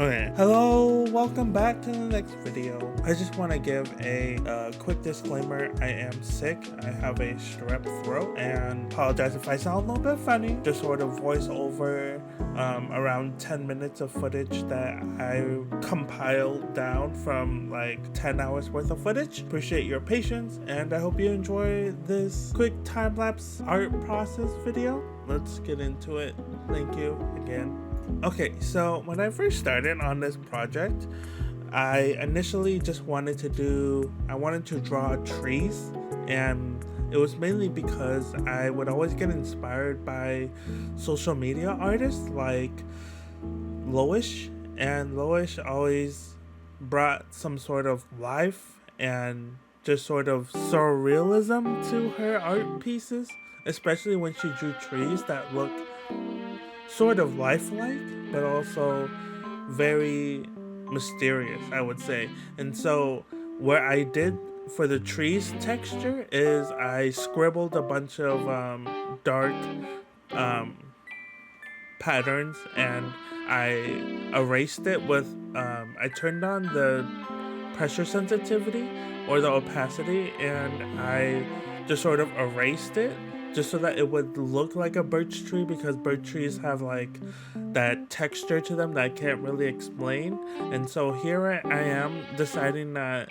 Okay, hello, welcome back to the next video. I just want to give a quick disclaimer. I am sick. I have a strep throat and apologize if I sound a little bit funny. Just sort of voice over around 10 minutes of footage that I compiled down from like 10 hours worth of footage. Appreciate your patience and I hope you enjoy this quick time-lapse art process video. Let's get into it. Thank you again. Okay, so when I first started on this project, I initially just wanted to draw trees, and it was mainly because I would always get inspired by social media artists like Loish, and Loish always brought some sort of life and just sort of surrealism to her art pieces, especially when she drew trees that look sort of lifelike, but also very mysterious, I would say. And so what I did for the trees texture is I scribbled a bunch of dark um, patterns, and I erased it with, I turned on the pressure sensitivity or the opacity, and I just sort of erased it just so that it would look like a birch tree, because birch trees have like that texture to them that I can't really explain. And so here I am deciding that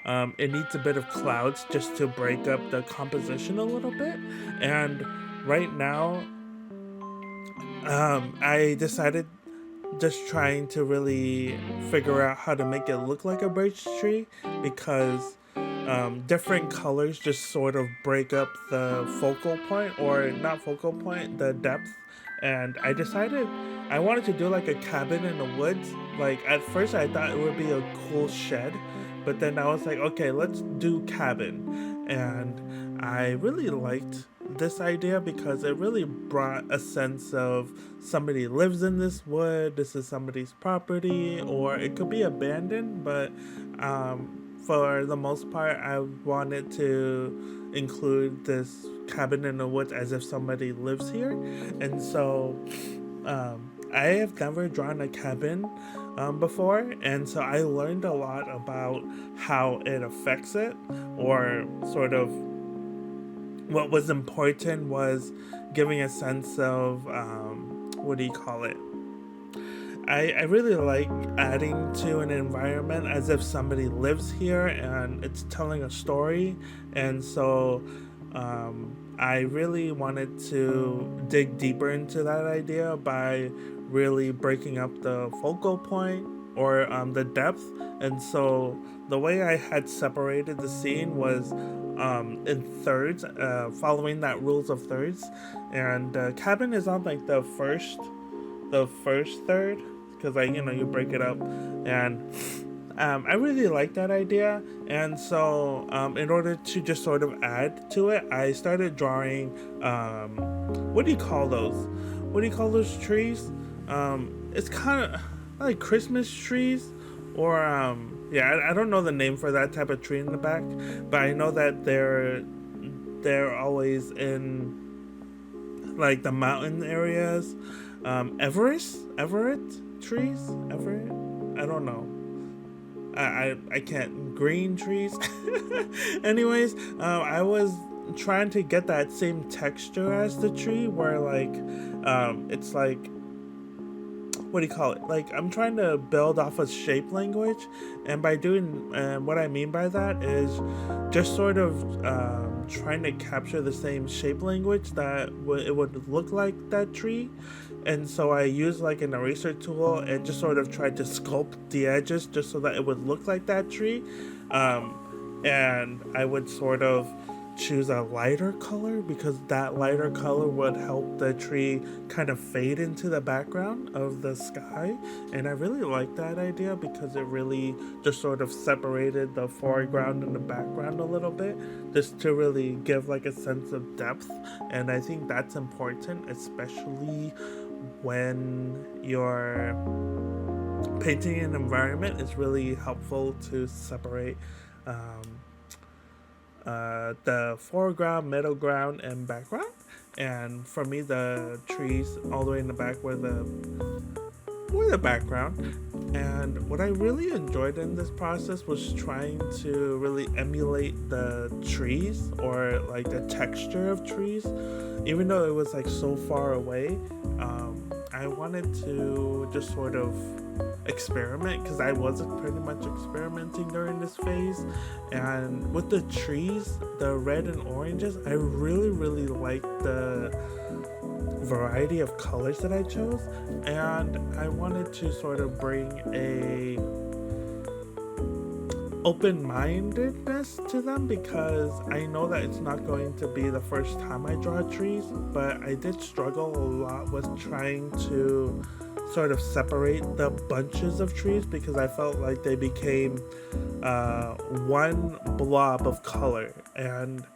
it needs a bit of clouds just to break up the composition a little bit. And right now I decided just trying to really figure out how to make it look like a birch tree, because different colors just sort of break up the focal point, or not focal point, the depth. And I decided I wanted to do like a cabin in the woods. Like at first I thought it would be a cool shed, but then I was like, okay, let's do cabin. And I really liked this idea because it really brought a sense of somebody lives in this wood, this is somebody's property, or it could be abandoned, but for the most part I wanted to include this cabin in the woods as if somebody lives here. And so I have never drawn a cabin before, and so I learned a lot about how it affects it, or sort of what was important was giving a sense of what do you call it? I really like adding to an environment as if somebody lives here and it's telling a story. And so I really wanted to dig deeper into that idea by really breaking up the focal point, or the depth. And so the way I had separated the scene was in thirds, following that rules of thirds. And cabin is on like the first third, because you break it up. And I really like that idea. And so in order to just sort of add to it, I started drawing what do you call those trees? It's kind of like Christmas trees, or I don't know the name for that type of tree in the back, but I know that they're always in like the mountain areas. Everett trees? Everett? I don't know. I can't. Green trees? Anyways, I was trying to get that same texture as the tree, where like it's like, what do you call it? Like, I'm trying to build off a shape language, and by doing what I mean by that is just sort of trying to capture the same shape language that it would look like that tree. And so I used like an eraser tool and just sort of tried to sculpt the edges just so that it would look like that tree. And I would sort of choose a lighter color, because that lighter color would help the tree kind of fade into the background of the sky. And I really like that idea because it really just sort of separated the foreground and the background a little bit, just to really give like a sense of depth. And I think that's important, especially when you're painting an environment. It's really helpful to separate the foreground, middle ground, and background. And for me, the trees all the way in the back were the background. And what I really enjoyed in this process was trying to really emulate the trees, or like the texture of trees, even though it was like so far away. I wanted to just sort of experiment, because I was pretty much experimenting during this phase. And with the trees, the red and oranges, I really liked the variety of colors that I chose, and I wanted to sort of bring a open-mindedness to them, because I know that it's not going to be the first time I draw trees, but I did struggle a lot with trying to sort of separate the bunches of trees, because I felt like they became one blob of color, and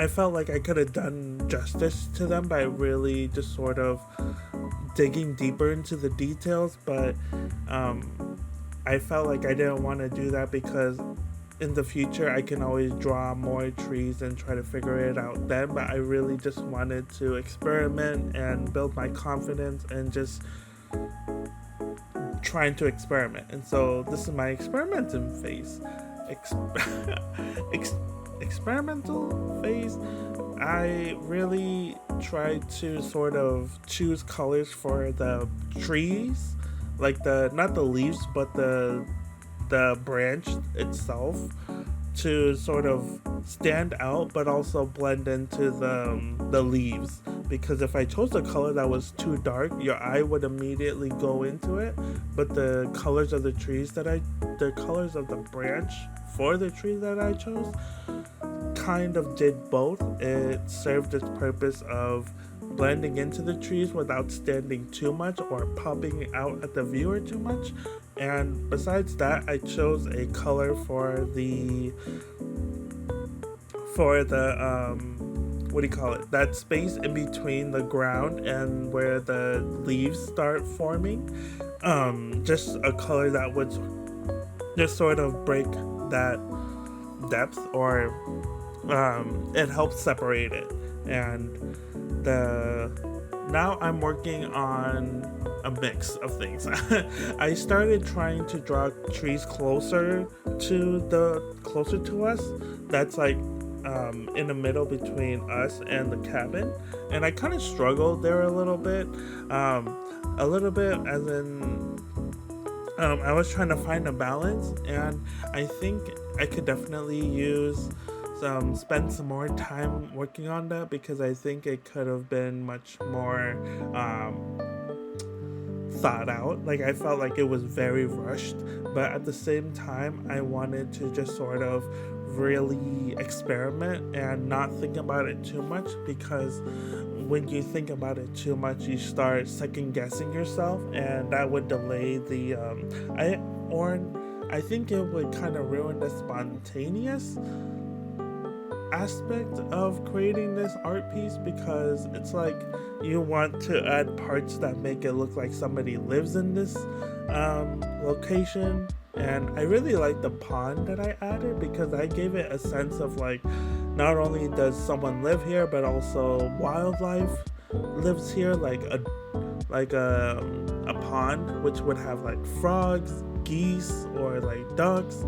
I felt like I could have done justice to them by really just sort of digging deeper into the details, but I felt like I didn't want to do that, because in the future I can always draw more trees and try to figure it out then. But I really just wanted to experiment and build my confidence and just trying to experiment. And so this is my experimenting phase. Experimental phase. I really tried to sort of choose colors for the trees, like the not the leaves but the branch itself, to sort of stand out but also blend into the leaves, because if I chose a color that was too dark, your eye would immediately go into it. But the colors of the colors of the branch for the tree that I chose kind of did both. It served its purpose of blending into the trees without standing too much or popping out at the viewer too much. And besides that, I chose a color for the what do you call it, that space in between the ground and where the leaves start forming. Just a color that would just sort of break that depth, or it helps separate it. And now I'm working on a mix of things. I started trying to draw trees closer to us. That's like in the middle between us and the cabin, and I kind of struggled there a little bit, as in I was trying to find a balance, and I think I could definitely spend some more time working on that, because I think it could have been much more thought out. Like, I felt like it was very rushed, but at the same time I wanted to just sort of really experiment and not think about it too much, because when you think about it too much, you start second guessing yourself, and that would delay I think it would kind of ruin the spontaneous aspect of creating this art piece, because it's like you want to add parts that make it look like somebody lives in this location. And I really like the pond that I added, because I gave it a sense of like, not only does someone live here, but also wildlife lives here, like a pond which would have like frogs, geese, or like ducks,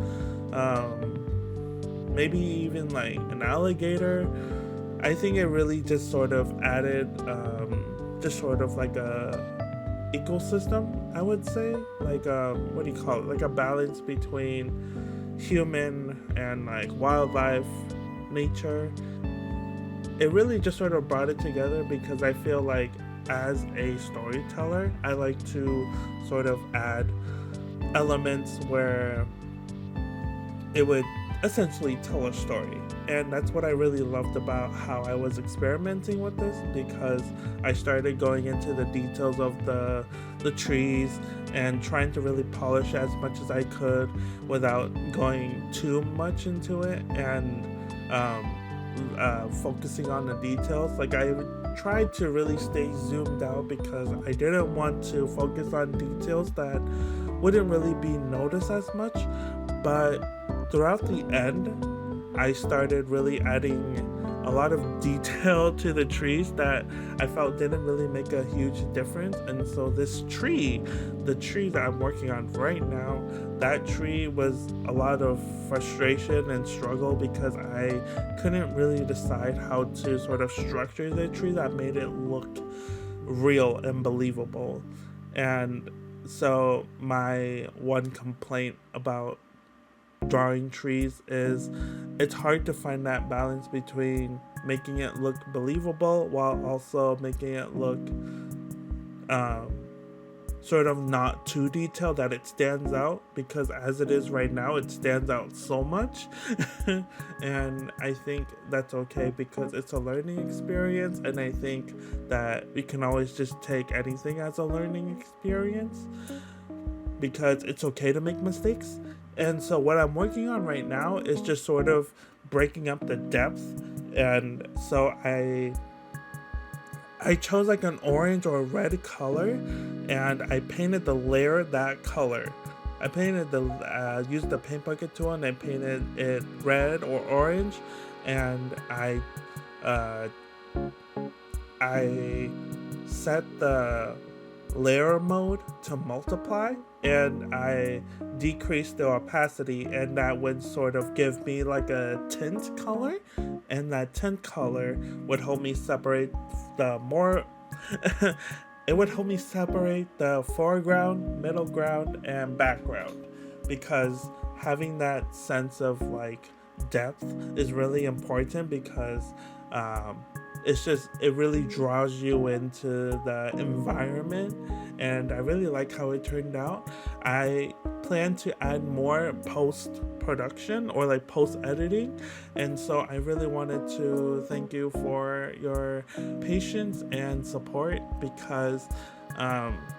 maybe even like an alligator. I think it really just sort of added just sort of like a ecosystem, I would say, like what do you call it, like a balance between human and like wildlife, nature. It really just sort of brought it together, because I feel like as a storyteller, I like to sort of add elements where it would essentially tell a story. And that's what I really loved about how I was experimenting with this, because I started going into the details of the trees and trying to really polish as much as I could without going too much into it, and focusing on the details. Like, I tried to really stay zoomed out, because I didn't want to focus on details that wouldn't really be noticed as much. But throughout the end, I started really adding a lot of detail to the trees that I felt didn't really make a huge difference. And so this tree, the tree that I'm working on right now, that tree was a lot of frustration and struggle because I couldn't really decide how to sort of structure the tree that made it look real and believable. And so my one complaint about drawing trees is it's hard to find that balance between making it look believable while also making it look um, sort of not too detailed that it stands out, because as it is right now it stands out so much. And I think that's okay because it's a learning experience, and I think that we can always just take anything as a learning experience because it's okay to make mistakes. And so what I'm working on right now is just sort of breaking up the depth. And so I chose like an orange or a red color, and I painted the layer that color. I painted used the paint bucket tool, and I painted it red or orange, and I set the layer mode to multiply, and I decreased the opacity, and that would sort of give me like a tint color, and that tint color would help me separate the more it would help me separate the foreground, middle ground, and background, because having that sense of like depth is really important, because it really draws you into the environment, and I really like how it turned out. I plan to add more post-production or like post-editing, and so I really wanted to thank you for your patience and support, because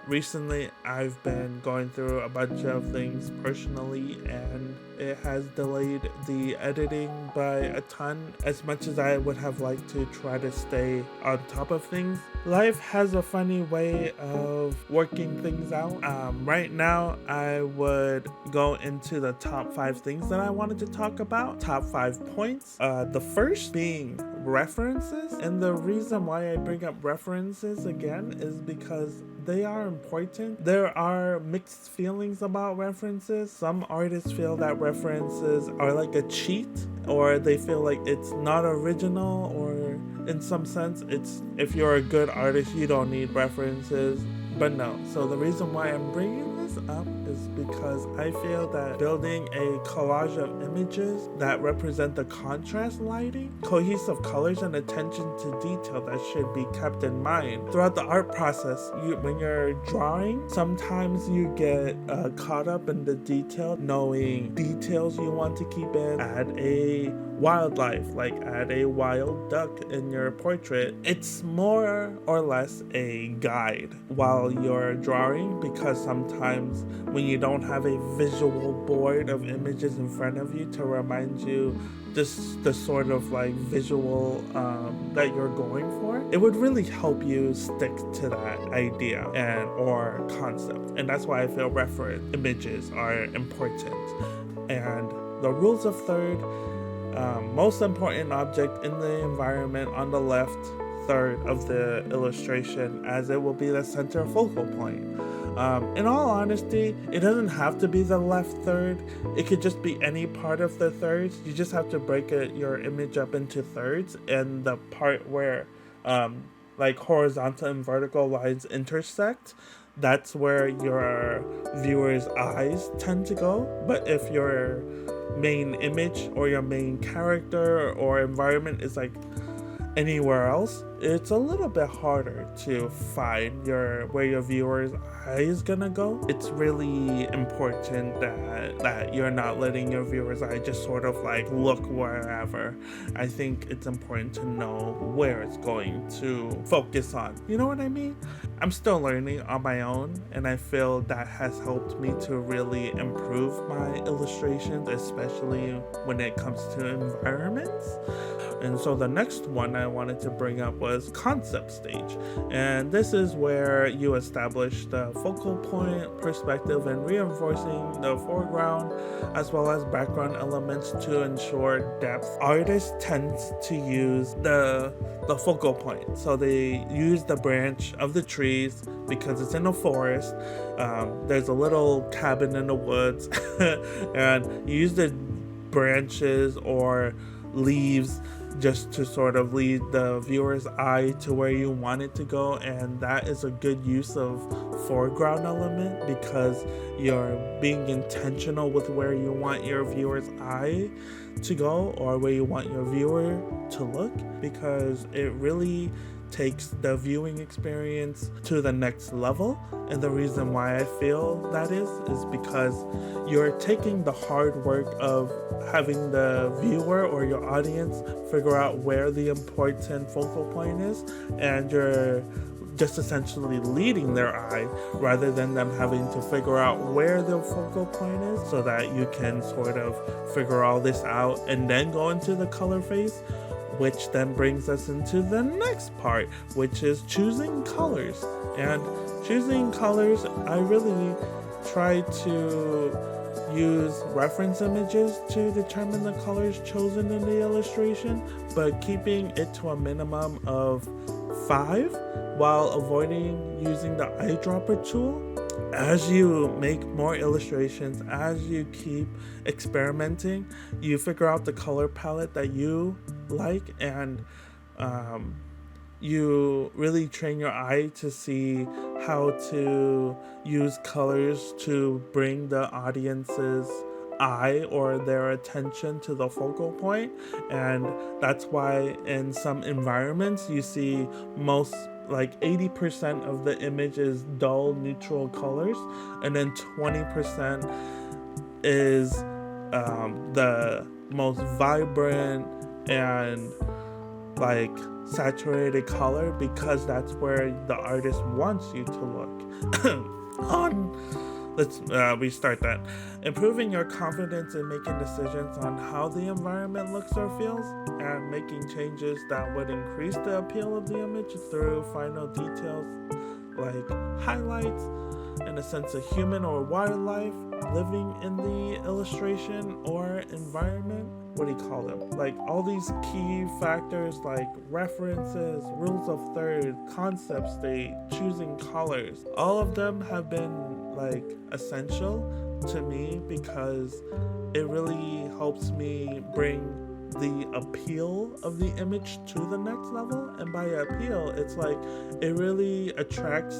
recently I've been going through a bunch of things personally, and it has delayed the editing by a ton. As much as I would have liked to try to stay on top of things, life has a funny way of working things out. Right now I would go into the top 5 things that I wanted to talk about, top 5 points. The first being references, and the reason why I bring up references again is because they are important. There are mixed feelings about references. Some artists feel that references are like a cheat, or they feel like it's not original, or in some sense it's, if you're a good artist you don't need references. But no, so the reason why I'm bringing this up is because I feel that building a collage of images that represent the contrast lighting, cohesive colors, and attention to detail that should be kept in mind throughout the art process. When you're drawing, sometimes you get caught up in the detail, knowing details you want to keep in. Add a wildlife, like add a wild duck in your portrait. It's more or less a guide while you're drawing, because sometimes when you don't have a visual board of images in front of you to remind you just the sort of like visual that you're going for, it would really help you stick to that idea and or concept. And that's why I feel reference images are important. And the rules of third: most important object in the environment on the left third of the illustration, as it will be the center focal point. In all honesty, it doesn't have to be the left third. It could just be any part of the thirds. You just have to break your image up into thirds, and the part where like horizontal and vertical lines intersect, that's where your viewer's eyes tend to go. But if your main image or your main character or environment is like anywhere else, it's a little bit harder to find where your viewer's eye is gonna go. It's really important that you're not letting your viewer's eye just sort of like look wherever. I think it's important to know where it's going to focus on. You know what I mean? I'm still learning on my own, and I feel that has helped me to really improve my illustrations, especially when it comes to environments. And so the next one I wanted to bring up was was concept stage. And this is where you establish the focal point, perspective, and reinforcing the foreground as well as background elements to ensure depth. Artists tend to use the focal point. So they use the branch of the trees because it's in a forest. There's a little cabin in the woods, and you use the branches or leaves just to sort of lead the viewer's eye to where you want it to go, and that is a good use of foreground element because you're being intentional with where you want your viewer's eye to go or where you want your viewer to look, because it really takes the viewing experience to the next level. And the reason why I feel that is because you're taking the hard work of having the viewer or your audience figure out where the important focal point is, and you're just essentially leading their eye rather than them having to figure out where the focal point is, so that you can sort of figure all this out and then go into the color phase, which then brings us into the next part, which is choosing colors. And choosing colors, I really try to use reference images to determine the colors chosen in the illustration, but keeping it to a minimum of 5 while avoiding using the eyedropper tool. As you make more illustrations, as you keep experimenting, you figure out the color palette that you like, and you really train your eye to see how to use colors to bring the audience's eye or their attention to the focal point. And that's why in some environments you see most, like 80% of the image is dull neutral colors, and then 20% is the most vibrant and like saturated color, because that's where the artist wants you to look. Let's restart that. Improving your confidence in making decisions on how the environment looks or feels, and making changes that would increase the appeal of the image through final details like highlights and a sense of human or wildlife living in the illustration or environment. What do you call them? Like all these key factors like references, rules of third, concept state, choosing colors, all of them have been like essential to me because it really helps me bring the appeal of the image to the next level. And by appeal, it's like it really attracts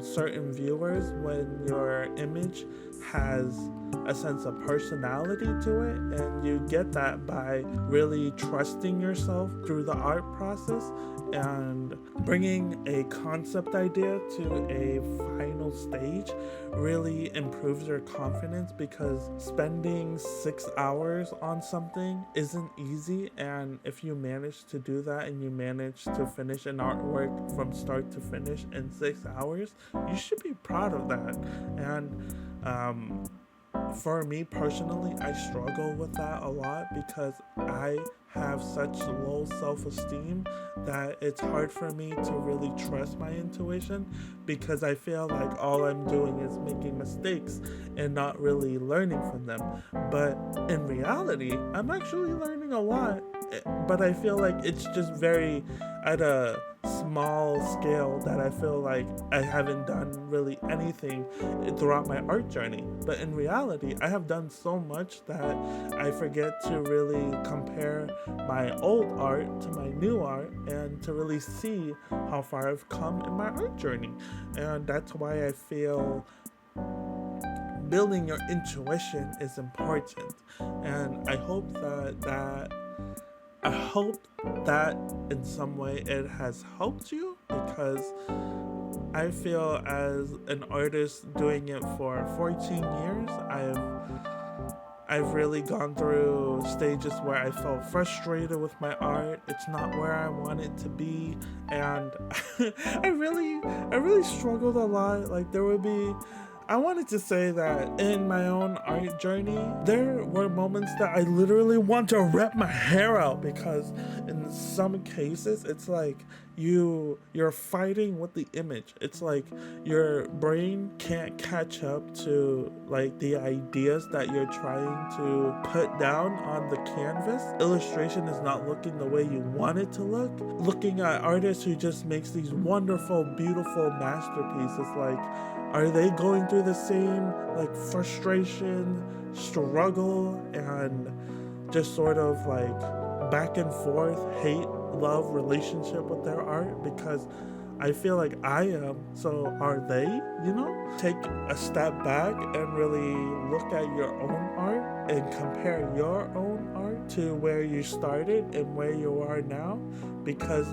certain viewers when your image has a sense of personality to it, and you get that by really trusting yourself through the art process, and bringing a concept idea to a final stage really improves your confidence, because spending 6 hours on something isn't easy, and if you manage to do that and you manage to finish an artwork from start to finish in 6 hours, you should be proud of that. And for me personally, I struggle with that a lot because I have such low self-esteem that it's hard for me to really trust my intuition, because I feel like all I'm doing is making mistakes and not really learning from them. But in reality, I'm actually learning a lot, but I feel like it's just very at a small scale that I feel like I haven't done really anything throughout my art journey. But in reality, I have done so much that I forget to really compare my old art to my new art and to really see how far I've come in my art journey. And that's why I feel building your intuition is important. And I hope that in some way it has helped you, because I feel as an artist doing it for 14 years, I've really gone through stages where I felt frustrated with my art. It's not where I want it to be, and I really struggled a lot. Like there would be I wanted to say that in my own art journey, there were moments that I literally want to rip my hair out because in some cases it's like you're fighting with the image. It's like your brain can't catch up to like the ideas that you're trying to put down on the canvas. Illustration is not looking the way you want it to look. Looking at artists who just makes these wonderful, beautiful masterpieces, like, are they going through the same like frustration, struggle, and just sort of like back and forth hate love relationship with their art? Because I feel like I am, so are they? Take a step back and really look at your own art and compare your own art to where you started and where you are now, because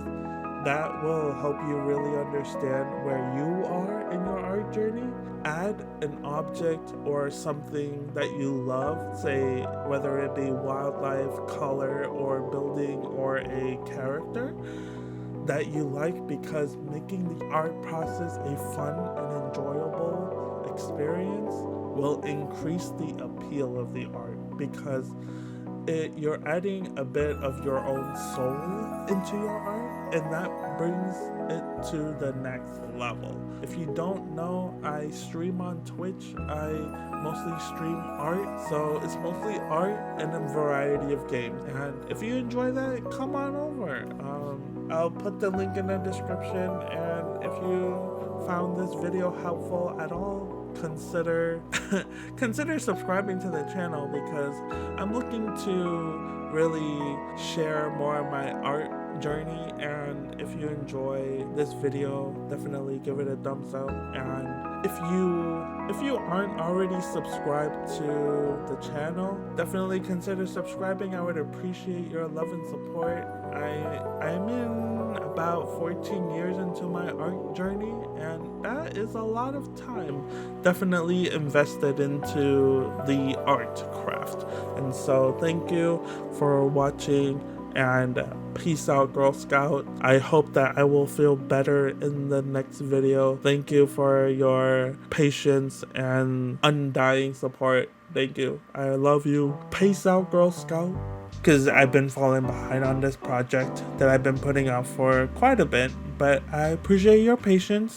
that will help you really understand where you are in your art journey. Add an object or something that you love, say whether it be wildlife, color, or building, or a character that you like, because making the art process a fun and enjoyable experience will increase the appeal of the art, because you're adding a bit of your own soul into your art, and that brings it to the next level. If you don't know, I stream on Twitch. I mostly stream art, so it's mostly art and a variety of games. And if you enjoy that, come on over. I'll put the link in the description, and if you found this video helpful at all, consider subscribing to the channel, because I'm looking to really share more of my art journey. And if you enjoy this video, definitely give it a thumbs up. And if you aren't already subscribed to the channel, definitely consider subscribing. I would appreciate your love and support. I'm in about 14 years into my art journey, and that is a lot of time definitely invested into the art craft. And so thank you for watching, and peace out, Girl Scout. I hope that I will feel better in the next video. Thank you for your patience and undying support. Thank you. I love you. Peace out, Girl Scout. Because I've been falling behind on this project that I've been putting out for quite a bit, but I appreciate your patience.